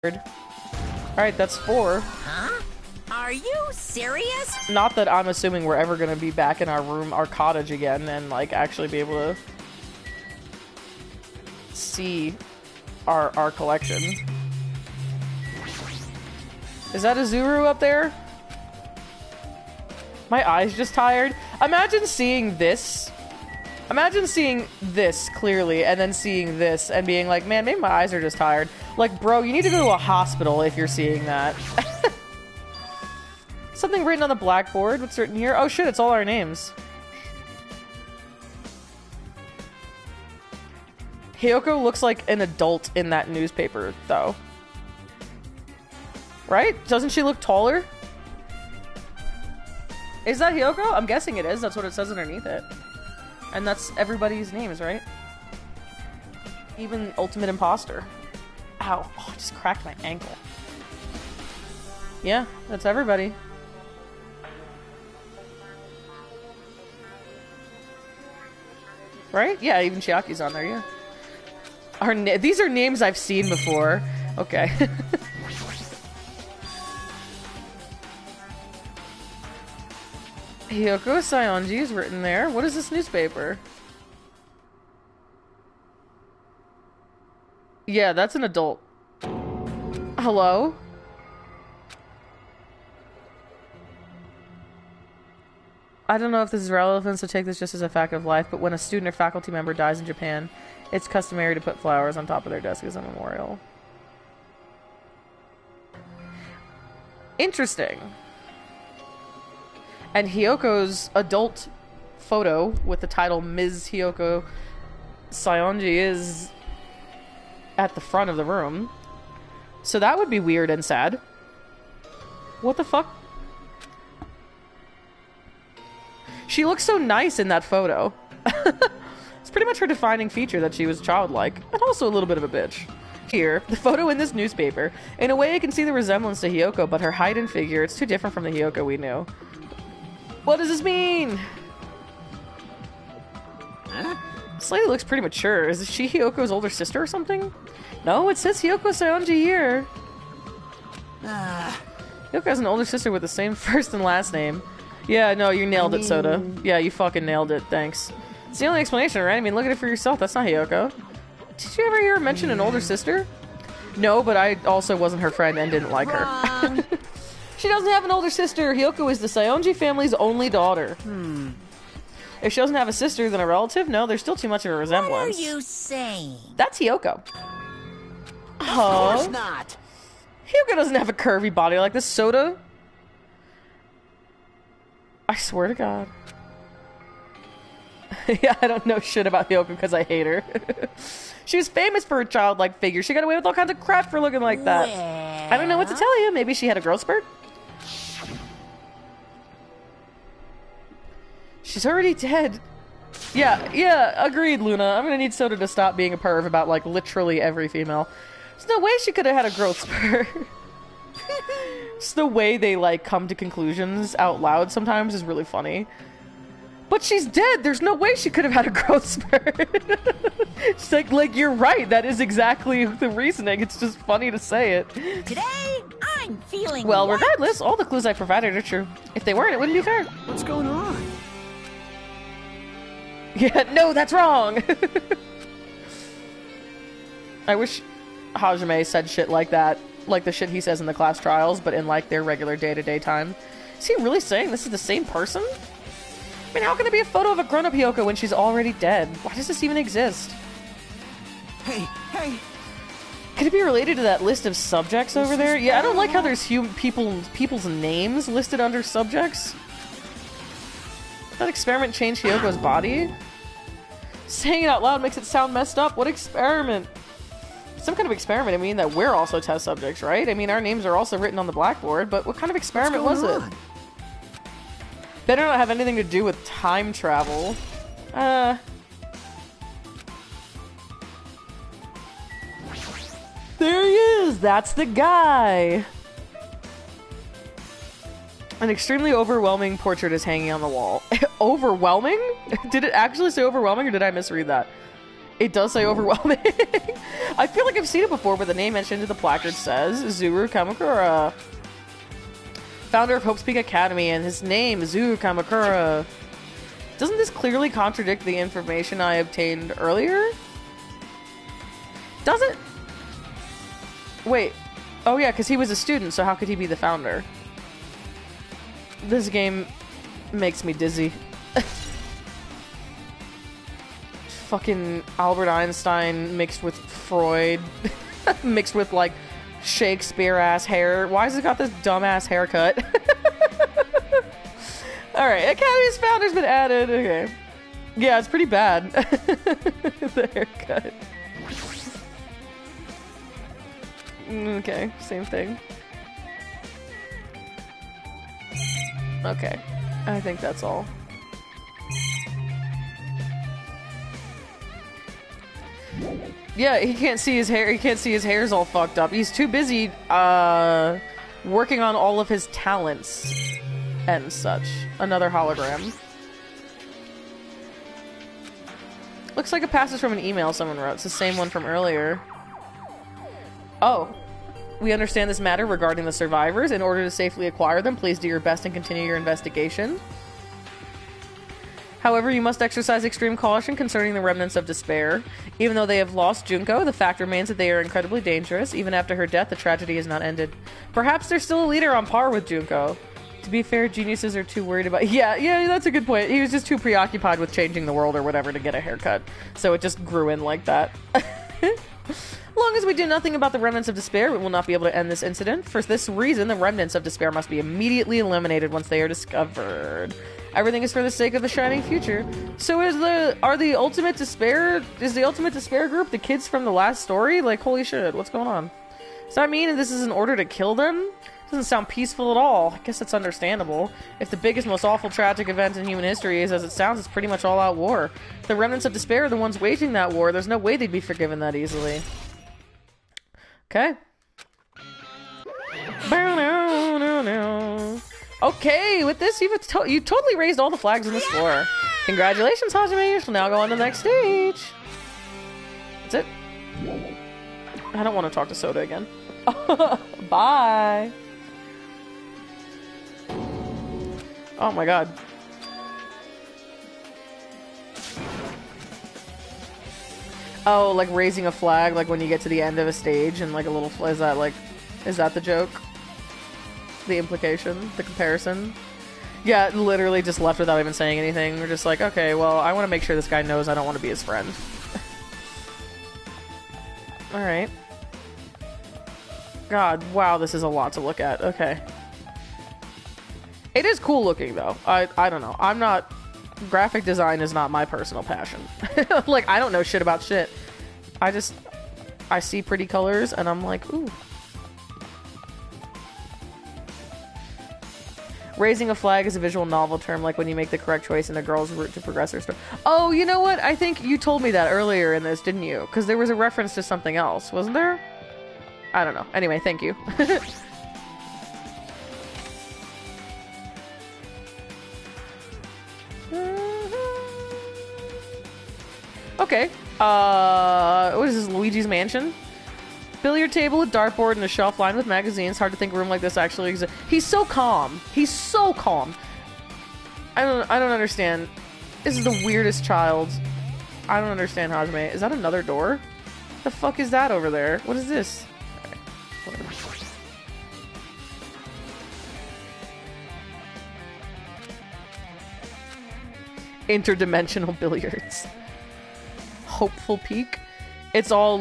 Alright, that's 4. Huh? Are you serious? Not that I'm assuming we're ever gonna be back in our room, our cottage again, and like actually be able to see our collection. Is that a Zuru up there? My eye's just tired. Imagine seeing this. Imagine seeing this clearly and then seeing this and being like, man, maybe my eyes are just tired. Like, bro, you need to go to a hospital if you're seeing that. Something written on the blackboard. What's written here? Oh shit, it's all our names. Hiyoko looks like an adult in that newspaper, though. Right? Doesn't she look taller? Is that Hiyoko? I'm guessing it is. That's what it says underneath it. And that's everybody's names, right? Even Ultimate Imposter. Ow. Oh, I just cracked my ankle. Yeah, that's everybody. Right? Yeah, even Chiaki's on there, yeah. These are names I've seen before. Okay. Hiyoko Sayonji is written there. What is this newspaper? Yeah, that's an adult. Hello? I don't know if this is relevant, so take this just as a fact of life, but when a student or faculty member dies in Japan, it's customary to put flowers on top of their desk as a memorial. Interesting. And Hiyoko's adult photo with the title Ms. Hiyoko Sayonji is at the front of the room. So that would be weird and sad. What the fuck? She looks so nice in that photo. It's pretty much her defining feature that she was childlike, and also a little bit of a bitch. Here, the photo in this newspaper. In a way, I can see the resemblance to Hiyoko, but her height and figure, it's too different from the Hiyoko we knew. What does this mean? Huh? This lady looks pretty mature. Is she Hiyoko's older sister or something? No, it says Hiyoko Sayonji here. Hiyoko has an older sister with the same first and last name. Yeah, no, you nailed it, Soda. Yeah, you fucking nailed it, thanks. It's the only explanation, right? I mean, look at it for yourself. That's not Hiyoko. Did you ever hear her mention an older sister? No, but I also wasn't her friend and didn't like her. She doesn't have an older sister. Hiyoko is the Sayonji family's only daughter. If she doesn't have a sister, then a relative? No, there's still too much of a resemblance. What are you saying? That's Hiyoko. Of course not. Hiyoko doesn't have a curvy body like this. Soda? I swear to God. Yeah, I don't know shit about Hiyoko because I hate her. She was famous for her childlike figure. She got away with all kinds of crap for looking like that. Well... I don't know what to tell you. Maybe she had a growth spurt? She's already dead. Yeah, agreed, Luna. I'm gonna need Soda to stop being a perv about, like, literally every female. There's no way she could have had a growth spurt. Just the way they, like, come to conclusions out loud sometimes is really funny. But she's dead! There's no way she could have had a growth spurt! She's like, you're right, that is exactly the reasoning. It's just funny to say it. Today, I'm feeling Well, regardless, all the clues I provided are true. If they weren't, it wouldn't be fair. What's going on? Yeah, no, that's wrong! I wish Hajime said shit like that. Like the shit he says in the class trials, but in, like, their regular day-to-day time. Is he really saying this is the same person? I mean, how can there be a photo of a grown-up Hiyoko when she's already dead? Why does this even exist? Hey! Could it be related to that list of subjects over there? Yeah, I don't like how there's people's names listed under subjects. That experiment changed Hiyoko's body? Saying it out loud makes it sound messed up. What experiment? Some kind of experiment, I mean, that we're also test subjects, right? I mean, our names are also written on the blackboard, but what kind of experiment was it? Better not have anything to do with time travel. There he is! That's the guy! An extremely overwhelming portrait is hanging on the wall. Overwhelming? Did it actually say overwhelming, or did I misread that? It does say overwhelming. I feel like I've seen it before, but the name mentioned in the placard says Zuru Kamakura, founder of Hope's Peak Academy, and his name, Zuru Kamakura. Doesn't this clearly contradict the information I obtained earlier? Does it? Wait. Oh yeah, because he was a student, so how could he be the founder? This game makes me dizzy. Fucking Albert Einstein mixed with Freud. Mixed with, like, Shakespeare-ass hair. Why has it got this dumbass haircut? Alright, Academy's founder's been added. Okay. Yeah, it's pretty bad. The haircut. Okay, same thing. Okay. I think that's all. Yeah, he can't see his hair. He can't see his hair's all fucked up. He's too busy, working on all of his talents and such. Another hologram. Looks like a passage from an email someone wrote. It's the same one from earlier. Oh. We understand this matter regarding the survivors. In order to safely acquire them, please do your best and continue your investigation. However, you must exercise extreme caution concerning the remnants of despair. Even though they have lost Junko, the fact remains that they are incredibly dangerous. Even after her death, the tragedy is not ended. Perhaps there's still a leader on par with Junko. To be fair, geniuses are too worried about... Yeah, that's a good point. He was just too preoccupied with changing the world or whatever to get a haircut. So it just grew in like that. As long as we do nothing about the remnants of despair, we will not be able to end this incident. For this reason, the remnants of despair must be immediately eliminated once they are discovered. Everything is for the sake of the shining future. So is the ultimate despair group the kids from the last story? Like, holy shit, what's going on? Does that mean this is an order to kill them? Doesn't sound peaceful at all. I guess that's understandable. If the biggest, most awful, tragic event in human history is as it sounds, it's pretty much all-out war. The remnants of despair are the ones waging that war. There's no way they'd be forgiven that easily. Okay. Okay, with this, you totally raised all the flags on this floor. Congratulations, Hajime. You shall now go on to the next stage. That's it. I don't want to talk to Soda again. Bye. Oh my god. Oh, like raising a flag, like when you get to the end of a stage and like a little... Is that the joke? The implication? The comparison? Yeah, literally just left without even saying anything. We're just like, okay, well, I want to make sure this guy knows I don't want to be his friend. Alright. God, wow, this is a lot to look at. Okay. It is cool looking, though. I don't know. I'm not... Graphic design is not my personal passion. Like, I don't know shit about shit. I see pretty colors, and I'm like, ooh. Raising a flag is a visual novel term, like when you make the correct choice in a girl's route to progress her story. Oh, you know what? I think you told me that earlier in this, didn't you? Because there was a reference to something else, wasn't there? I don't know. Anyway, thank you. Okay. What is this, Luigi's Mansion? Billiard table, a dartboard, and a shelf lined with magazines. Hard to think a room like this actually exists. He's so calm. He's so calm. I don't understand. This is the weirdest child. I don't understand, Hajime. Is that another door? The fuck is that over there? What is this? Okay. Interdimensional billiards. Hopeful Peak. It's all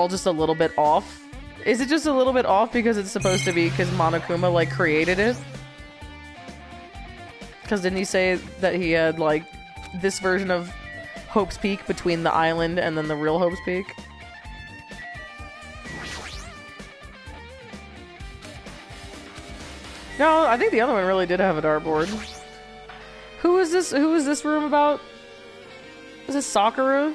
just a little bit off. Is it just a little bit off because it's supposed to be because Monokuma like created it? Because didn't he say that he had like this version of Hope's Peak between the island and then the real Hope's Peak? No, I think the other one really did have a dartboard. Who is this? Who is this room about? Is this Sakura?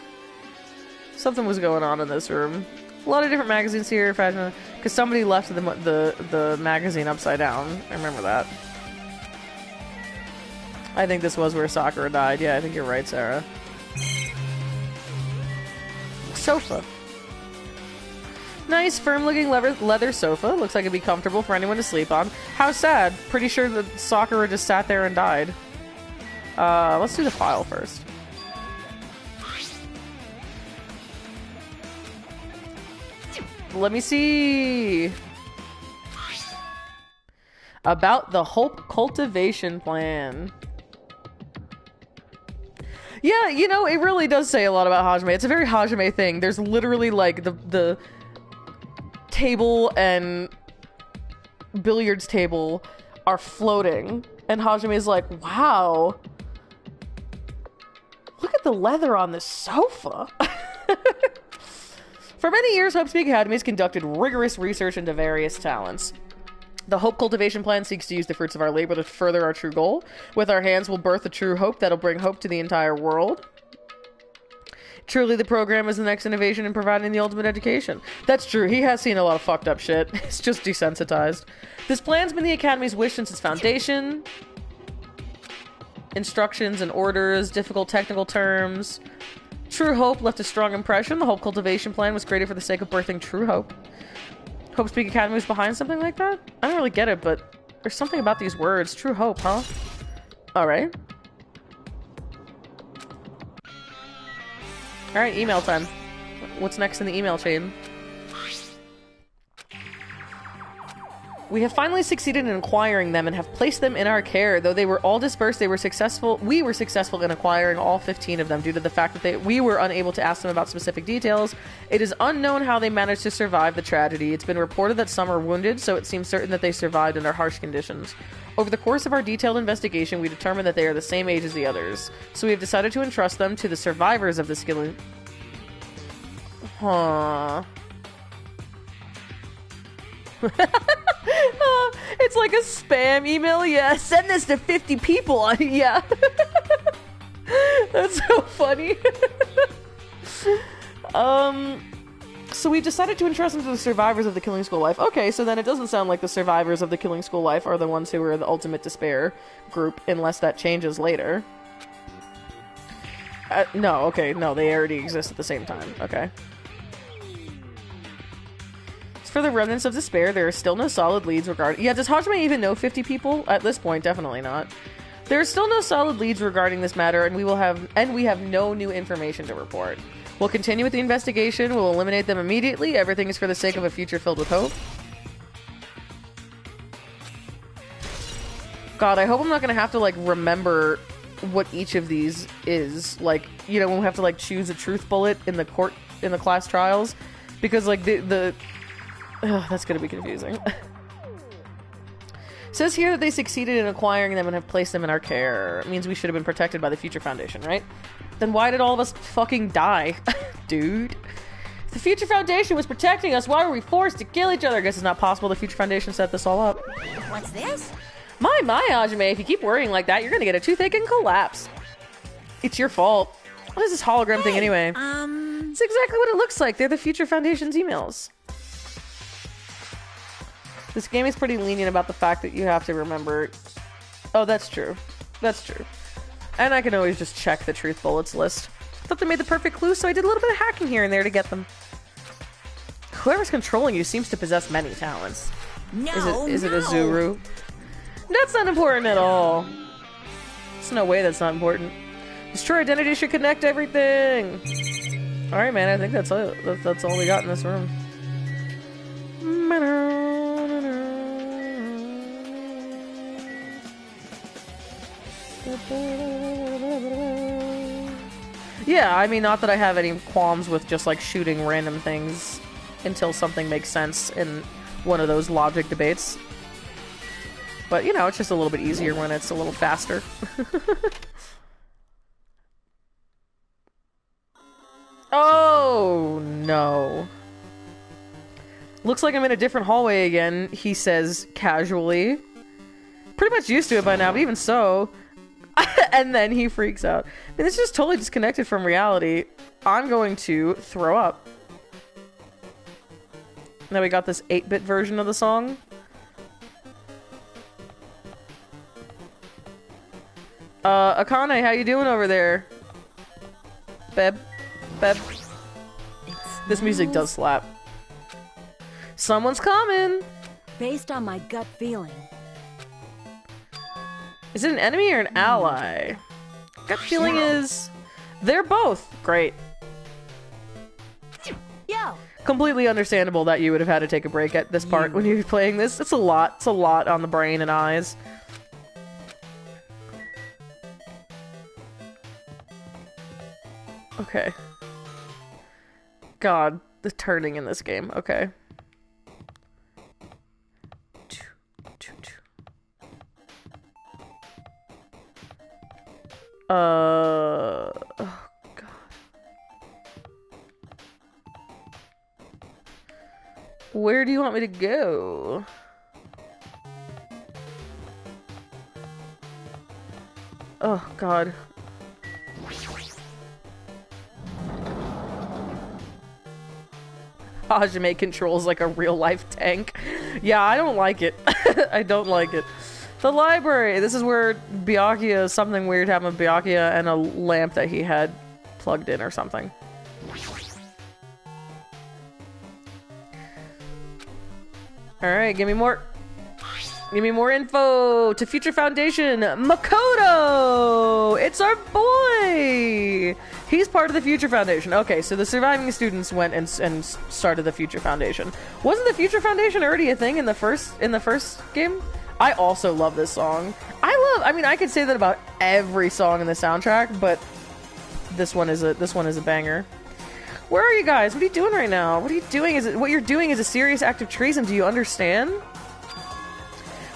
Something was going on in this room. A lot of different magazines here, fashion, because somebody left the magazine upside down. I remember that. I think this was where Sakura died. Yeah, I think you're right, Sarah. sofa. Nice, firm-looking leather sofa. Looks like it'd be comfortable for anyone to sleep on. How sad. Pretty sure that Sakura just sat there and died. Let's do the file first. Let me see. About the Hope Cultivation Plan. Yeah, you know, it really does say a lot about Hajime. It's a very Hajime thing. There's literally, like, the table and billiards table are floating. And Hajime's like, wow. Look at the leather on this sofa. For many years, Hope Speak Academy has conducted rigorous research into various talents. The Hope Cultivation Plan seeks to use the fruits of our labor to further our true goal. With our hands, we'll birth a true hope that'll bring hope to the entire world. Truly, the program is the next innovation in providing the ultimate education. That's true. He has seen a lot of fucked up shit. It's just desensitized. This plan's been the Academy's wish since its foundation. Instructions and orders, difficult technical terms. True Hope left a strong impression. The Hope Cultivation Plan was created for the sake of birthing true hope. Hope Speak Academy was behind something like that? I don't really get it, but there's something about these words. True hope, huh? Alright. Alright, email time. What's next in the email chain? We have finally succeeded in acquiring them and have placed them in our care. Though they were all dispersed, we were successful in acquiring all 15 of them due to the fact that we were unable to ask them about specific details. It is unknown how they managed to survive the tragedy. It's been reported that some are wounded, so it seems certain that they survived under harsh conditions. Over the course of our detailed investigation, we determined that they are the same age as the others. So we have decided to entrust them to the survivors of this killing. Huh. It's like a spam email. Yeah, send this to 50 people. Yeah. That's so funny. So we decided to entrust them to the survivors of the Killing School Life. Okay, so then it doesn't sound like the survivors of the Killing School Life are the ones who are the ultimate despair group, unless that changes later. No, okay, no, they already exist at the same time. Okay. For the remnants of despair, there are still no solid leads regarding... Yeah, does Hajime even know 50 people? At this point, definitely not. There are still no solid leads regarding this matter, and we have no new information to report. We'll continue with the investigation. We'll eliminate them immediately. Everything is for the sake of a future filled with hope. God, I hope I'm not gonna have to, like, remember what each of these is. Like, you know, when we have to, like, choose a truth bullet in the class trials. Because, like, Ugh, that's gonna be confusing. It says here that they succeeded in acquiring them and have placed them in our care. It means we should have been protected by the Future Foundation, right? Then why did all of us fucking die? Dude. If the Future Foundation was protecting us, why were we forced to kill each other? I guess it's not possible the Future Foundation set this all up. What's this? My, Hajime, if you keep worrying like that, you're gonna get a toothache and collapse. It's your fault. What is this hologram thing anyway? It's exactly what it looks like. They're the Future Foundation's emails. This game is pretty lenient about the fact that you have to remember... Oh, that's true. That's true. And I can always just check the truth bullets list. I thought they made the perfect clue, so I did a little bit of hacking here and there to get them. Whoever's controlling you seems to possess many talents. Is it a Zuru? That's not important at all. There's no way that's not important. Destroy identity should connect everything. Alright, man, I think that's all we got in this room. Yeah, I mean, not that I have any qualms with just, like, shooting random things until something makes sense in one of those logic debates. But, you know, it's just a little bit easier when it's a little faster. Oh, no. Looks like I'm in a different hallway again, he says casually. Pretty much used to it by now, but even so... And then he freaks out. I mean, this is just totally disconnected from reality. I'm going to throw up. Now we got this 8-bit version of the song. Akane, how you doing over there? Beb? This music does slap. Someone's coming! Based on my gut feeling. Is it an enemy or an ally? Gut feeling is... They're both! Great. Yo! Completely understandable that you would have had to take a break at this part when you were playing this. It's a lot. It's a lot on the brain and eyes. Okay. God, the turning in this game. Okay. Oh, God. Where do you want me to go? Oh, God. Hajime controls like a real-life tank. Yeah, I don't like it. I don't like it. The library! This is where Byakuya, something weird happened with Byakuya and a lamp that he had plugged in or something. Alright, give me more. Give me more info! To Future Foundation, Makoto! It's our boy! He's part of the Future Foundation. Okay, so the surviving students went and started the Future Foundation. Wasn't the Future Foundation already a thing in the first game? I also love this song. I mean, I could say that about every song in the soundtrack, but this one is a banger. Where are you guys? What are you doing right now? What are you doing? What you're doing is a serious act of treason. Do you understand?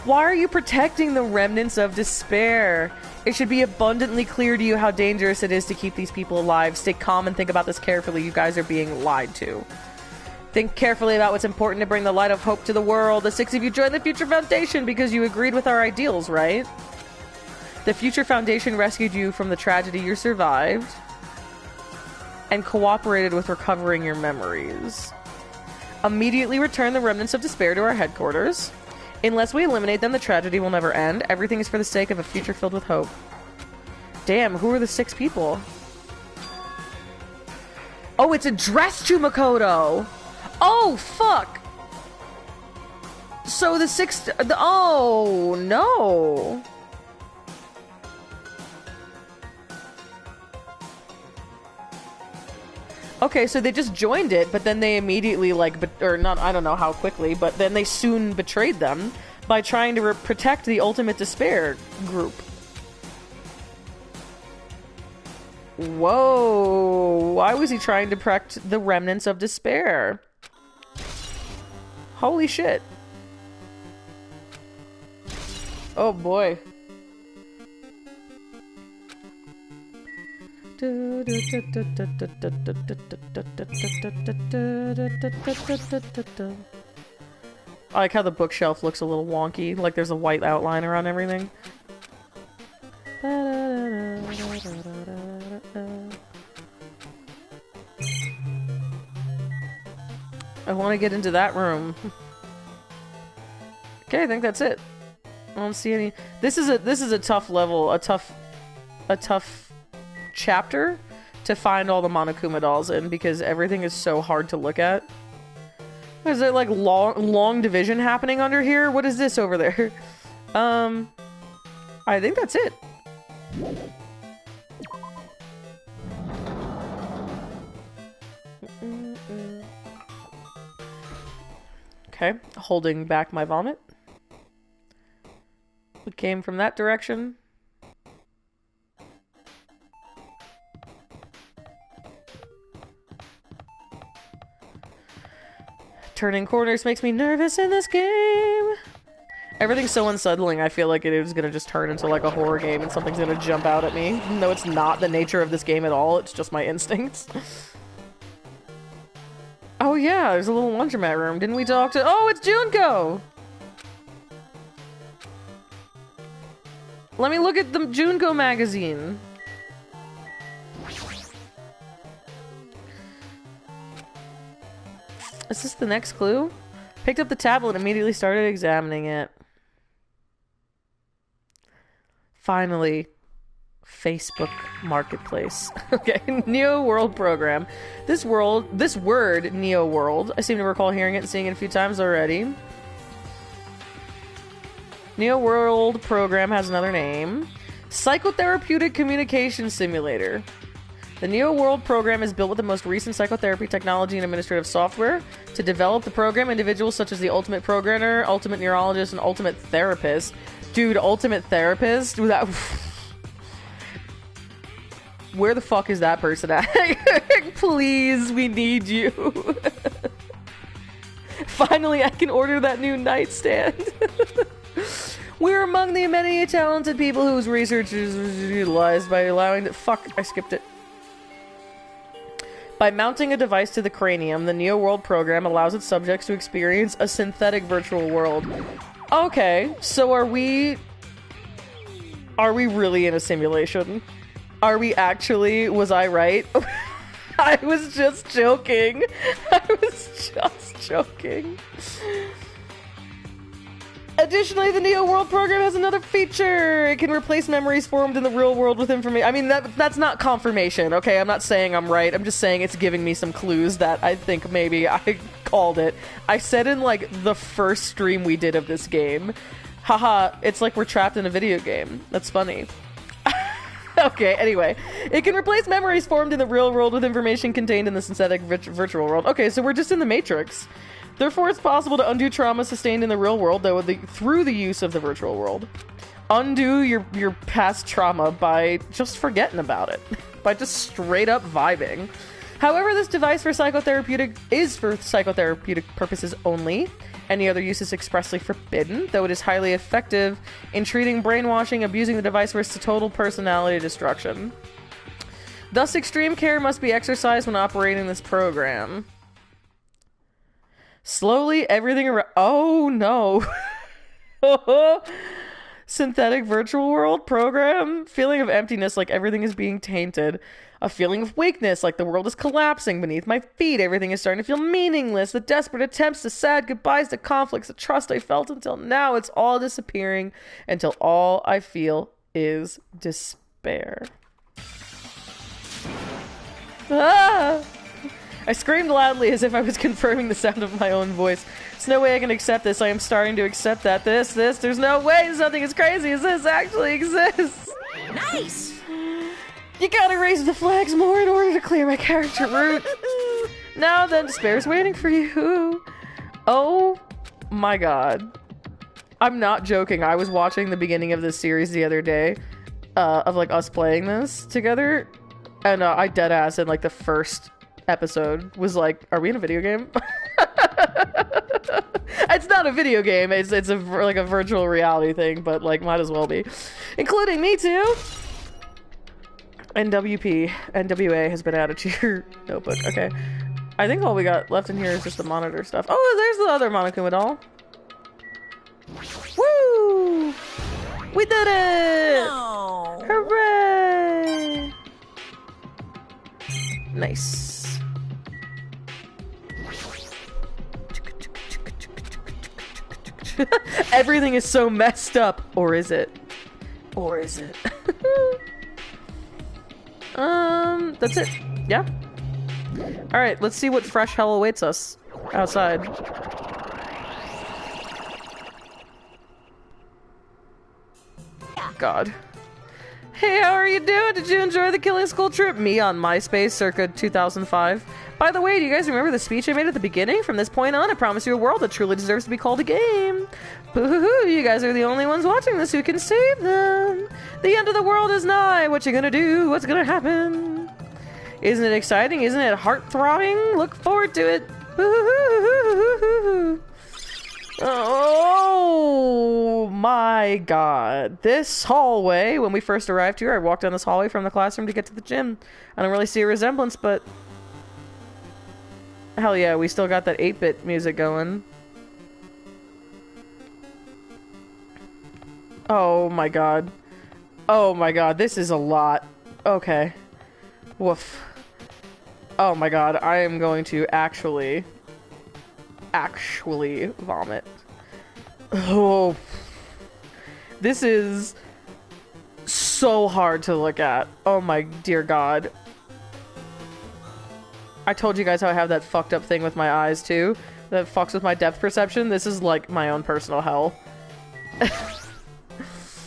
Why are you protecting the remnants of despair? It should be abundantly clear to you how dangerous it is to keep these people alive. Stay calm and think about this carefully. You guys are being lied to. Think carefully about what's important to bring the light of hope to the world. The 6 of you joined the Future Foundation because you agreed with our ideals, right? The Future Foundation rescued you from the tragedy you survived and cooperated with recovering your memories. Immediately return the remnants of despair to our headquarters. Unless we eliminate them, the tragedy will never end. Everything is for the sake of a future filled with hope. Damn, who are the 6 people? Oh, it's addressed to Makoto! Oh, fuck! So the 6... oh, no! Okay, so they just joined it, but then they immediately, like, or not, I don't know how quickly, but then they soon betrayed them by trying to protect the Ultimate Despair group. Whoa! Why was he trying to protect the remnants of despair? Holy shit. Oh boy. I like how the bookshelf looks a little wonky, like there's a white outline around everything. I want to get into that room. Okay, I think that's it. I don't see any. This is a tough level, a tough chapter to find all the Monokuma dolls in because everything is so hard to look at. Is there like long division happening under here? What is this over there? I think that's it. Okay, holding back my vomit. It came from that direction. Turning corners makes me nervous in this game. Everything's so unsettling, I feel like it is gonna just turn into like a horror game and something's gonna jump out at me. Even though it's not the nature of this game at all, it's just my instincts. Oh yeah, there's a little laundromat room. Didn't we talk to- oh, it's Junko! Let me look at the Junko magazine. Is this the next clue? Picked up the tablet and immediately started examining it. Finally. Facebook Marketplace. Okay, Neo World program. This word, Neo World, I seem to recall hearing it and seeing it a few times already. Neo World program has another name. Psychotherapeutic Communication Simulator. The Neo World program is built with the most recent psychotherapy technology and administrative software. To develop the program, individuals such as the Ultimate Programmer, Ultimate Neurologist, and Ultimate Therapist. Dude, Ultimate Therapist? That... Where the fuck is that person at? Please, we need you. Finally, I can order that new nightstand. We're among the many talented people whose research is utilized by allowing the... Fuck, I skipped it. By mounting a device to the cranium, the Neo World program allows its subjects to experience a synthetic virtual world. Okay, so are we really in a simulation? Are we actually? Was I right? I was just joking. Additionally, the Neo World program has another feature. It can replace memories formed in the real world with information. I mean, that's not confirmation, okay? I'm not saying I'm right. I'm just saying it's giving me some clues that I think maybe I called it. I said in, like, the first stream we did of this game. Haha, it's like we're trapped in a video game. That's funny. Okay, anyway. It can replace memories formed in the real world with information contained in the synthetic virtual world. Okay, so we're just in the Matrix. Therefore, it's possible to undo trauma sustained in the real world, though, through the use of the virtual world. Undo your past trauma by just forgetting about it. By just straight up vibing. However, this device is for psychotherapeutic purposes only. Any other use is expressly forbidden, though it is highly effective in treating brainwashing. Abusing the device risks to total personality destruction. Thus, extreme care must be exercised when operating this program. Slowly, everything around... Oh, no. Synthetic virtual world program. Feeling of emptiness, like everything is being tainted. A feeling of weakness, like the world is collapsing beneath my feet. Everything is starting to feel meaningless. The desperate attempts, the sad goodbyes, the conflicts, the trust I felt until now, it's all disappearing until all I feel is despair. Ah! I screamed loudly as if I was confirming the sound of my own voice. There's no way I can accept this. I am starting to accept that. There's no way something as crazy as this actually exists. Nice! You gotta raise the flags more in order to clear my character route. Now then, despair's waiting for you. Oh my god. I'm not joking. I was watching the beginning of this series the other day, of like us playing this together, and I deadass in like the first episode was like, are we in a video game? It's not a video game, it's like a virtual reality thing, but like might as well be. Including me too. NWA has been added to your notebook. Okay. I think all we got left in here is just the monitor stuff. Oh, there's the other Monokuma doll. Woo! We did it! No. Hooray! Nice. Everything is so messed up. Or is it? Or is it? That's it. Yeah? Alright, let's see what fresh hell awaits us outside. God. Hey, how are you doing? Did you enjoy the Killing School trip? Me on MySpace circa 2005. By the way, do you guys remember the speech I made at the beginning? From this point on, I promise you a world that truly deserves to be called a game. Boo-hoo-hoo, you guys are the only ones watching this who can save them. The end of the world is nigh. What you gonna do? What's gonna happen? Isn't it exciting? Isn't it heart-throbbing? Look forward to it. Boo-hoo-hoo-hoo-hoo-hoo. Oh my god. This hallway, when we first arrived here, I walked down this hallway from the classroom to get to the gym. I don't really see a resemblance, but... hell yeah, we still got that 8-bit music going. Oh my god. Oh my god, this is a lot. Okay. Woof. Oh my god, I am going to actually vomit. Oh. This is so hard to look at. Oh my dear god. I told you guys how I have that fucked up thing with my eyes too. That fucks with my depth perception. This is like my own personal hell.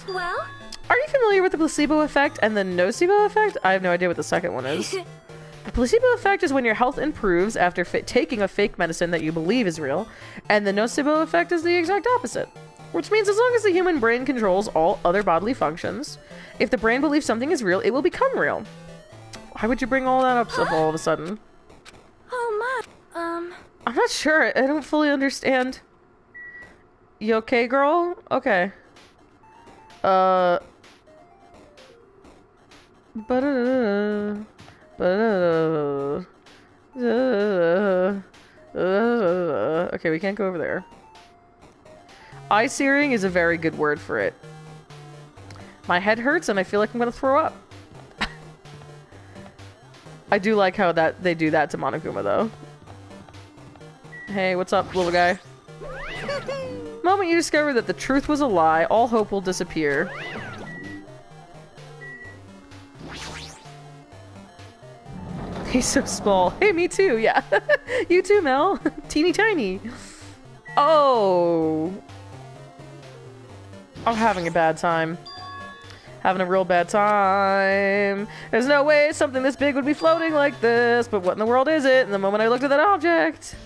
Well? Are you familiar with the placebo effect and the nocebo effect? I have no idea what the second one is. The placebo effect is when your health improves after taking a fake medicine that you believe is real, and the nocebo effect is the exact opposite. Which means as long as the human brain controls all other bodily functions, if the brain believes something is real, it will become real. Why would you bring all that up all of a sudden? Oh my, I'm not sure. I don't fully understand. You okay, girl? Okay. Okay, we can't go over there. Eye searing is a very good word for it. My head hurts and I feel like I'm gonna throw up. I do like how they do that to Monokuma though. Hey, what's up, little guy? The moment you discover that the truth was a lie, all hope will disappear. He's so small. Hey, me too, yeah. You too, Mel. Teeny tiny. Oh. I'm having a bad time. Having a real bad time. There's no way something this big would be floating like this, but what in the world is it? And the moment I looked at that object.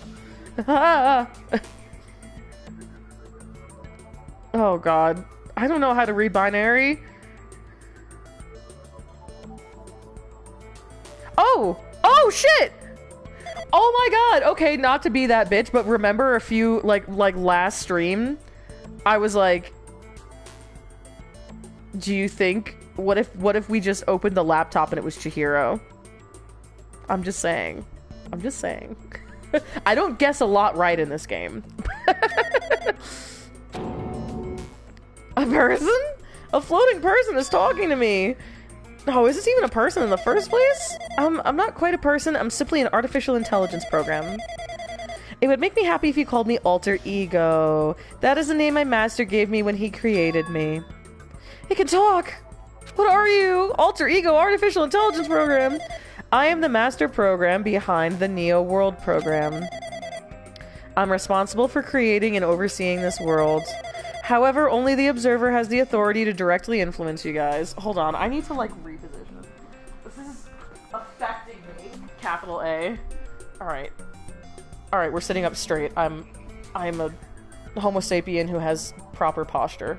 Oh god. I don't know how to read binary. Oh! Oh shit! Oh my god! Okay, not to be that bitch, but remember a few, like last stream, I was like, do you think, what if we just opened the laptop and it was Chihiro? I'm just saying. I'm just saying. I don't guess a lot right in this game. A person? A floating person is talking to me. Oh, is this even a person in the first place? I'm not quite a person. I'm simply an artificial intelligence program. It would make me happy if you called me Alter Ego. That is the name my master gave me when he created me. It can talk. What are you? Alter Ego Artificial Intelligence Program. I am the master program behind the Neo World program. I'm responsible for creating and overseeing this world. However, only the observer has the authority to directly influence you guys. Hold on, I need to like reposition. This is affecting me. Capital A. Alright. Alright, we're sitting up straight. I'm a Homo sapien who has proper posture.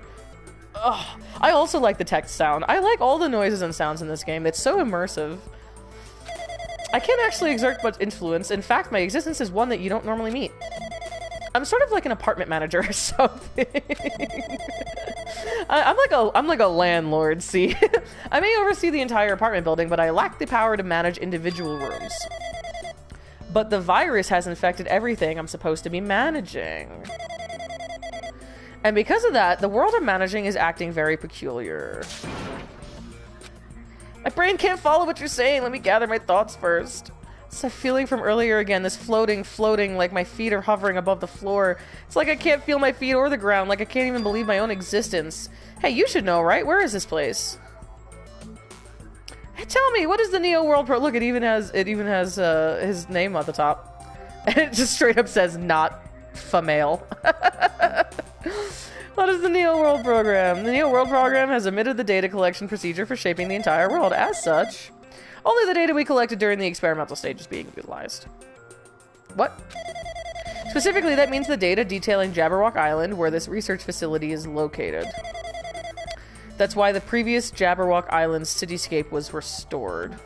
Ugh. I also like the text sound. I like all the noises and sounds in this game. It's so immersive. I can't actually exert much influence. In fact, my existence is one that you don't normally meet. I'm sort of like an apartment manager or something. I'm like a landlord, see? I may oversee the entire apartment building, but I lack the power to manage individual rooms. But the virus has infected everything I'm supposed to be managing. And because of that, the world I'm managing is acting very peculiar. My brain can't follow what you're saying. Let me gather my thoughts first. It's a feeling from earlier again, this floating, like my feet are hovering above the floor. It's like I can't feel my feet or the ground, like I can't even believe my own existence. Hey, you should know, right? Where is this place? Hey, tell me, what is the Neo World Pro? Look, it even has his name at the top. And it just straight up says, not female. What is the Neo World Program? The Neo World Program has omitted the data collection procedure for shaping the entire world. As such, only the data we collected during the experimental stage is being utilized. What? Specifically, that means the data detailing Jabberwock Island, where this research facility is located. That's why the previous Jabberwock Island cityscape was restored.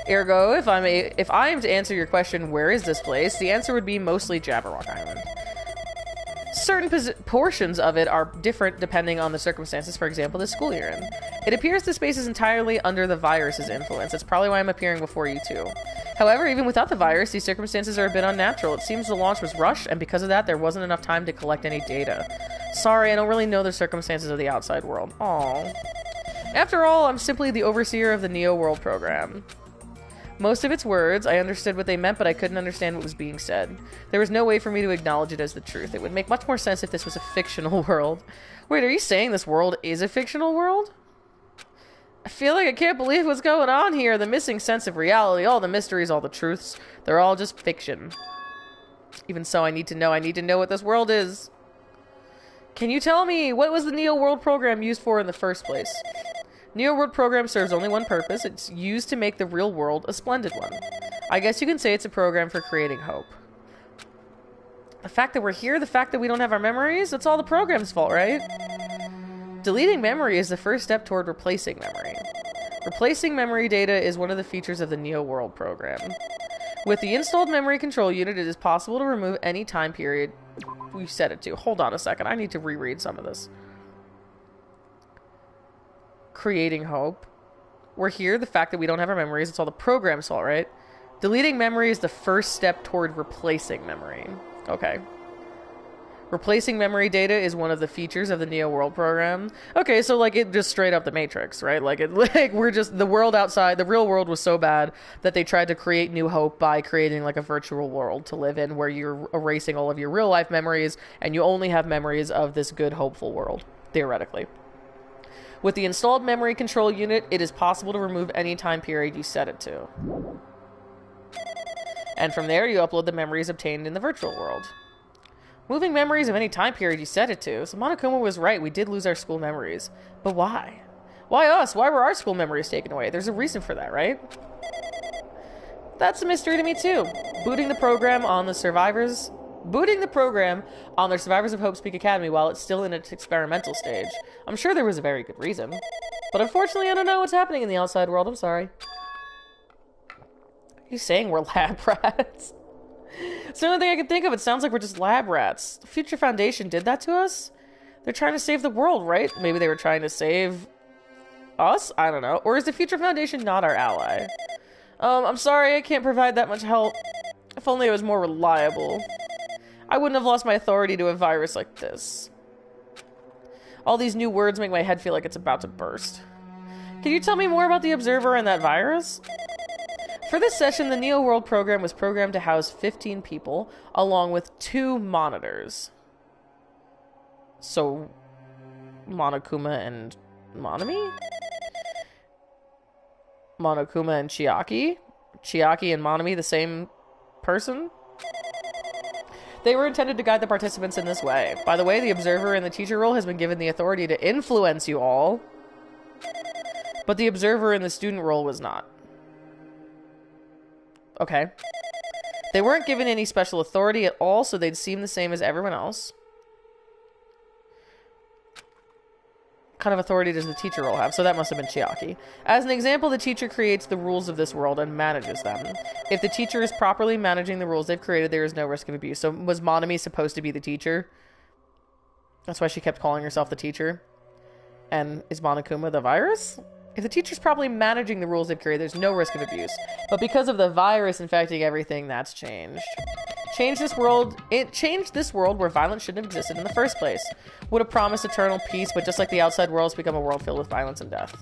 Ergo, if I am to answer your question, where is this place? The answer would be mostly Jabberwock Island. Certain portions of it are different depending on the circumstances, for example, the school you're in. It appears the space is entirely under the virus's influence. That's probably why I'm appearing before you two. However, even without the virus, these circumstances are a bit unnatural. It seems the launch was rushed, and because of that, there wasn't enough time to collect any data. Sorry, I don't really know the circumstances of the outside world. Aww. After all, I'm simply the overseer of the Neo World program. Most of its words, I understood what they meant, but I couldn't understand what was being said. There was no way for me to acknowledge it as the truth. It would make much more sense if this was a fictional world. Wait, are you saying this world is a fictional world? I feel like I can't believe what's going on here. The missing sense of reality, all the mysteries, all the truths, they're all just fiction. Even so, I need to know what this world is. Can you tell me, what was the Neo World program used for in the first place? Neo World program serves only one purpose. It's used to make the real world a splendid one. I guess you can say it's a program for creating hope. The fact that we're here, the fact that we don't have our memories, it's all the program's fault, right? Deleting memory is the first step toward replacing memory. Replacing memory data is one of the features of the Neo World program. With the installed memory control unit, it is possible to remove any time period we set it to. Hold on a second, I need to reread some of this. Creating hope. We're here, the fact that we don't have our memories, it's all the program's fault, right? Deleting memory is the first step toward replacing memory. Okay. Replacing memory data is one of the features of the Neo World program. Okay, so like it just straight up the Matrix, right? Like we're just, the world outside, the real world was so bad that they tried to create new hope by creating like a virtual world to live in where you're erasing all of your real life memories and you only have memories of this good, hopeful world, theoretically. With the installed memory control unit, it is possible to remove any time period you set it to. And from there, you upload the memories obtained in the virtual world. Moving memories of any time period you set it to. So Monokuma was right, we did lose our school memories. But why? Why us? Why were our school memories taken away? There's a reason for that, right? That's a mystery to me too. Booting the program on their Survivors of Hope Speak Academy while it's still in its experimental stage. I'm sure there was a very good reason. But unfortunately, I don't know what's happening in the outside world. I'm sorry. He's saying we're lab rats. It's the only thing I can think of. It sounds like we're just lab rats. The Future Foundation did that to us? They're trying to save the world, right? Maybe they were trying to save us? I don't know. Or is the Future Foundation not our ally? I'm sorry, I can't provide that much help. If only it was more reliable. I wouldn't have lost my authority to a virus like this. All these new words make my head feel like it's about to burst. Can you tell me more about the Observer and that virus? For this session, the Neo World program was programmed to house 15 people, along with 2 monitors. So, Monokuma and Monami? Monokuma and Chiaki? Chiaki and Monami the same person? They were intended to guide the participants in this way. By the way, the Observer in the teacher role has been given the authority to influence you all. But the Observer in the student role was not. Okay. They weren't given any special authority at all, so they'd seem the same as everyone else. What kind of authority does the teacher role have? So that must have been Chiaki. As an example, the teacher creates the rules of this world and manages them. If the teacher is properly managing the rules they've created, there is no risk of abuse. So was Monami supposed to be the teacher? That's why she kept calling herself the teacher. And is Monokuma the virus? If the teacher's properly managing the rules they've created, there's no risk of abuse. But because of the virus infecting everything, that's changed. It changed this world where violence shouldn't have existed in the first place. Would have promised eternal peace, but just like the outside world, it's become a world filled with violence and death.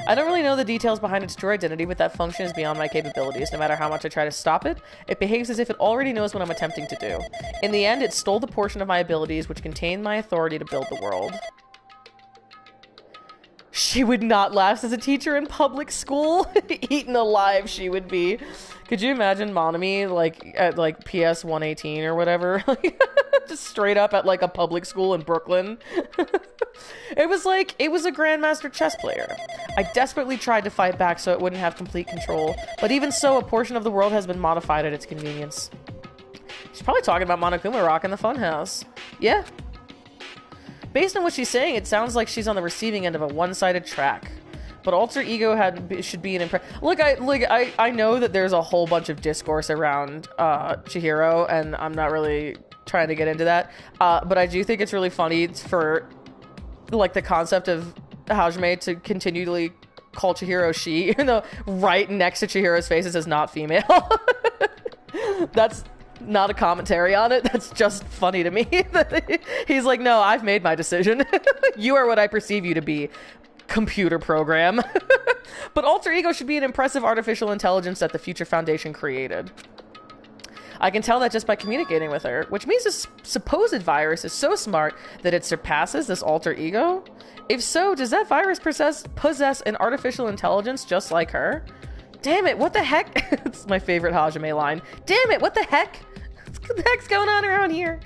I don't really know the details behind its true identity, but that function is beyond my capabilities. No matter how much I try to stop it, it behaves as if it already knows what I'm attempting to do. In the end, it stole the portion of my abilities which contained my authority to build the world. She would not last as a teacher in public school. Eaten alive she would be. Could you imagine Monami, like, at, like, PS 118 or whatever? Just straight up at, like, a public school in Brooklyn. It was a grandmaster chess player. I desperately tried to fight back so it wouldn't have complete control. But even so, a portion of the world has been modified at its convenience. She's probably talking about Monokuma rocking the funhouse. Yeah. Based on what she's saying, it sounds like she's on the receiving end of a one-sided track. But alter ego should be an Look, I know that there's a whole bunch of discourse around Chihiro, and I'm not really trying to get into that. But I do think it's really funny for, like, the concept of Hajime to continually call Chihiro she, even though right next to Chihiro's face it says not female. That's not a commentary on it. That's just funny to me. He's like, no, I've made my decision. You are what I perceive you to be. Computer program. But alter ego should be an impressive artificial intelligence that the Future Foundation created. I can tell that just by communicating with her, which means this supposed virus is so smart that it surpasses this alter ego? If so, does that virus possess an artificial intelligence just like her? Damn it, what the heck? It's my favorite Hajime line. Damn it, what the heck? What the heck's going on around here?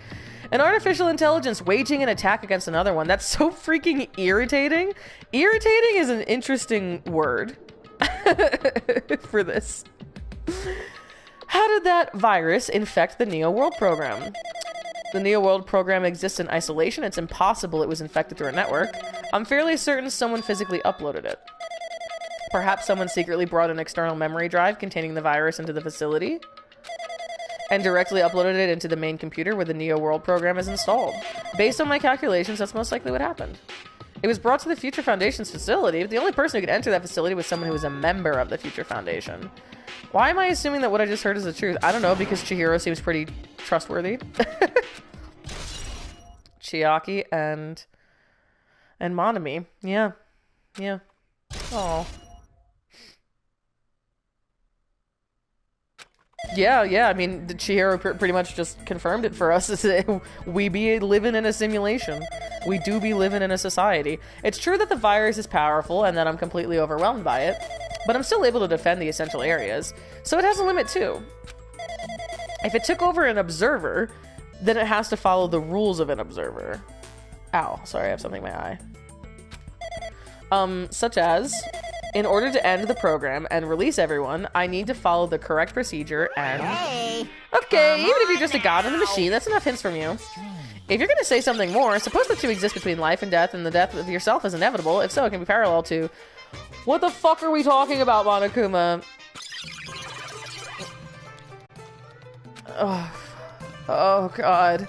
An artificial intelligence waging an attack against another one. That's so freaking irritating. Irritating is an interesting word for this. How did that virus infect the Neo World program? The Neo World program exists in isolation. It's impossible it was infected through a network. I'm fairly certain someone physically uploaded it. Perhaps someone secretly brought an external memory drive containing the virus into the facility and directly uploaded it into the main computer where the Neo World program is installed. Based on my calculations, that's most likely what happened. It was brought to the Future Foundation's facility, but the only person who could enter that facility was someone who was a member of the Future Foundation. Why am I assuming that what I just heard is the truth? I don't know, because Chihiro seems pretty trustworthy. Chiaki and Monami. Yeah. Yeah. Oh. Yeah, I mean, Chihiro pretty much just confirmed it for us. We be living in a simulation. We do be living in a society. It's true that the virus is powerful and that I'm completely overwhelmed by it, but I'm still able to defend the essential areas, so it has a limit too. If it took over an observer, then it has to follow the rules of an observer. Ow, sorry, I have something in my eye. Such as, in order to end the program and release everyone, I need to follow the correct procedure and... Okay, even if you're just a god in the machine, that's enough hints from you. If you're gonna say something more, suppose the two exist between life and the death of yourself is inevitable. If so, it can be parallel to... What the fuck are we talking about, Monokuma? Oh, God.